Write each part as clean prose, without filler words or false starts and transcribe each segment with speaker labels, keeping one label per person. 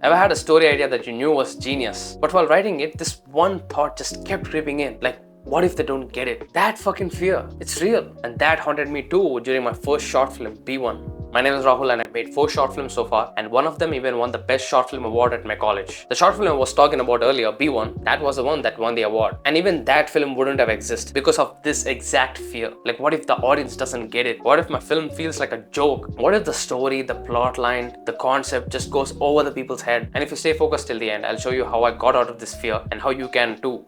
Speaker 1: Ever had a story idea that you knew was genius, but while writing it, this one thought just kept creeping in, like, what if they don't get it? That fucking fear, it's real. And that haunted me too during my first short film, B1. My name is Rahul and I've made 4 short films so far, and one of them even won the Best Short Film Award at my college. The short film I was talking about earlier, B1, that was the one that won the award. And even that film wouldn't have existed because of this exact fear. Like, what if the audience doesn't get it? What if my film feels like a joke? What if the story, the plot line, the concept just goes over the people's head? And if you stay focused till the end, I'll show you how I got out of this fear and how you can too.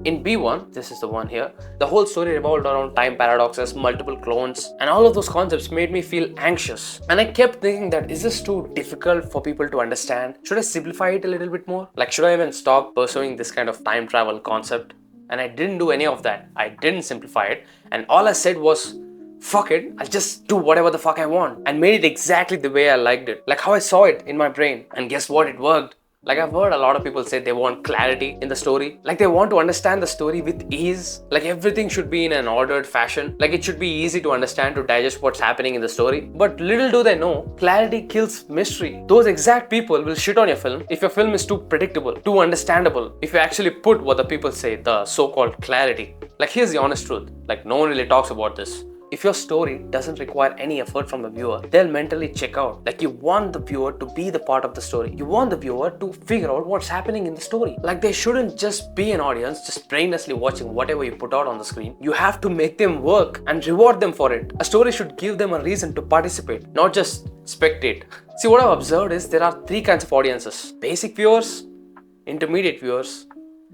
Speaker 1: In B1, this is the one here, the whole story revolved around time paradoxes, multiple clones, and all of those concepts made me feel anxious. And I kept thinking that, is this too difficult for people to understand? Should I simplify it a little bit more? Like, should I even stop pursuing this kind of time travel concept? And I didn't do any of that. I didn't simplify it. And all I said was, fuck it, I'll just do whatever the fuck I want. And made it exactly the way I liked it. Like how I saw it in my brain. And guess what? It worked. Like, I've heard a lot of people say they want clarity in the story. Like, they want to understand the story with ease. Like, everything should be in an ordered fashion. Like, it should be easy to understand, to digest what's happening in the story. But little do they know, clarity kills mystery. Those exact people will shit on your film if your film is too predictable, too understandable. If you actually put what the people say, the so-called clarity. Like, here's the honest truth. Like, no one really talks about this. If your story doesn't require any effort from the viewer, they'll mentally check out. Like, you want the viewer to be the part of the story. You want the viewer to figure out what's happening in the story. Like, they shouldn't just be an audience just brainlessly watching whatever you put out on the screen. You have to make them work and reward them for it. A story should give them a reason to participate, not just spectate. See, what I've observed is there are 3 kinds of audiences: basic viewers, intermediate viewers,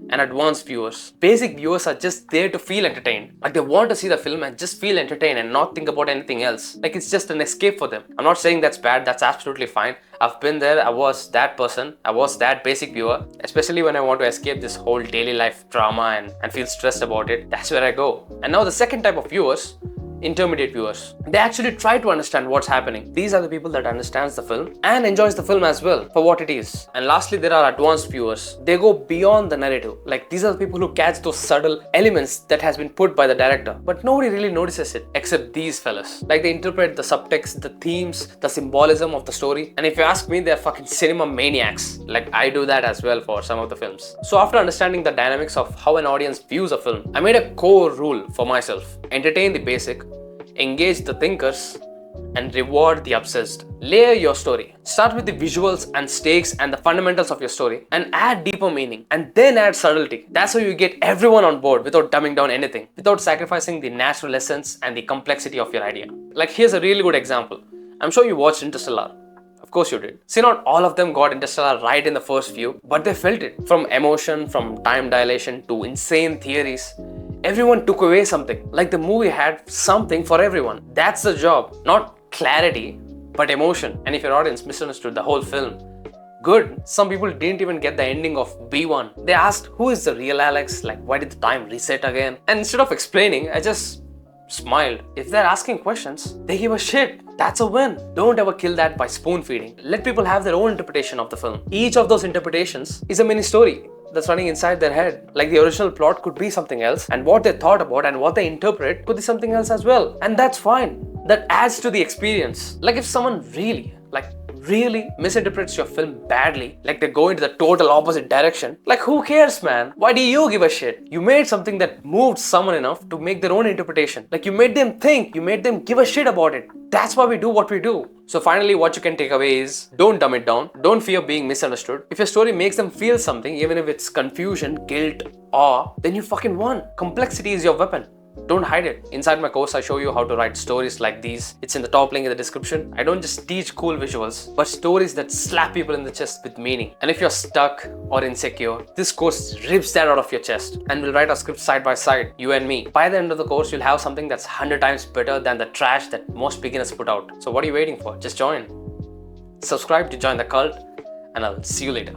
Speaker 1: and advanced viewers. Basic viewers are just there to feel entertained. Like, they want to see the film and just feel entertained and not think about anything else. Like, it's just an escape for them. I'm not saying that's bad, that's absolutely fine. I've been there, I was that person, I was that basic viewer. Especially when I want to escape this whole daily life drama and feel stressed about it, that's where I go. And now the second type of viewers, intermediate viewers. They actually try to understand what's happening. These are the people that understands the film and enjoys the film as well for what it is. And lastly, there are advanced viewers. They go beyond the narrative. Like, these are the people who catch those subtle elements that has been put by the director, but nobody really notices it except these fellas. Like, they interpret the subtext, the themes, the symbolism of the story. And if you ask me, they're fucking cinema maniacs. Like, I do that as well for some of the films. So after understanding the dynamics of how an audience views a film, I made a core rule for myself: entertain the basic, engage the thinkers, and reward the obsessed. Layer your story. Start with the visuals and stakes and the fundamentals of your story, and add deeper meaning, and then add subtlety. That's how you get everyone on board without dumbing down anything, without sacrificing the natural essence and the complexity of your idea. Like, here's a really good example. I'm sure you watched Interstellar. Of course you did. See, not all of them got Interstellar right in the first view, but they felt it. From emotion, from time dilation to insane theories, everyone took away something. Like, the movie had something for everyone. That's the job. Not clarity, but emotion. And if your audience misunderstood the whole film, good. Some people didn't even get the ending of B1. They asked, who is the real Alex? Like, why did the time reset again? And instead of explaining, I just smiled. If they're asking questions, they give a shit. That's a win. Don't ever kill that by spoon feeding. Let people have their own interpretation of the film. Each of those interpretations is a mini story that's running inside their head. Like, the original plot could be something else, and what they thought about and what they interpret could be something else as well. And that's fine. That adds to the experience. Like, if someone really misinterprets your film badly, like they go into the total opposite direction, like, who cares, man? Why do you give a shit? You made something that moved someone enough to make their own interpretation. Like, you made them think, you made them give a shit about it. That's why we do what we do. So finally, what you can take away is, don't dumb it down. Don't fear being misunderstood. If your story makes them feel something, even if it's confusion, guilt, awe, then you fucking won. Complexity is your weapon. Don't hide it. Inside my course, I show you how to write stories like these. It's in the top link in the description. I don't just teach cool visuals, but stories that slap people in the chest with meaning. And if you're stuck or insecure, this course rips that out of your chest, and we'll write our script side by side, you and me. By the end of the course, you'll have something that's 100 times better than the trash that most beginners put out. So what are you waiting for? Just join. Subscribe to join the cult, and I'll see you later.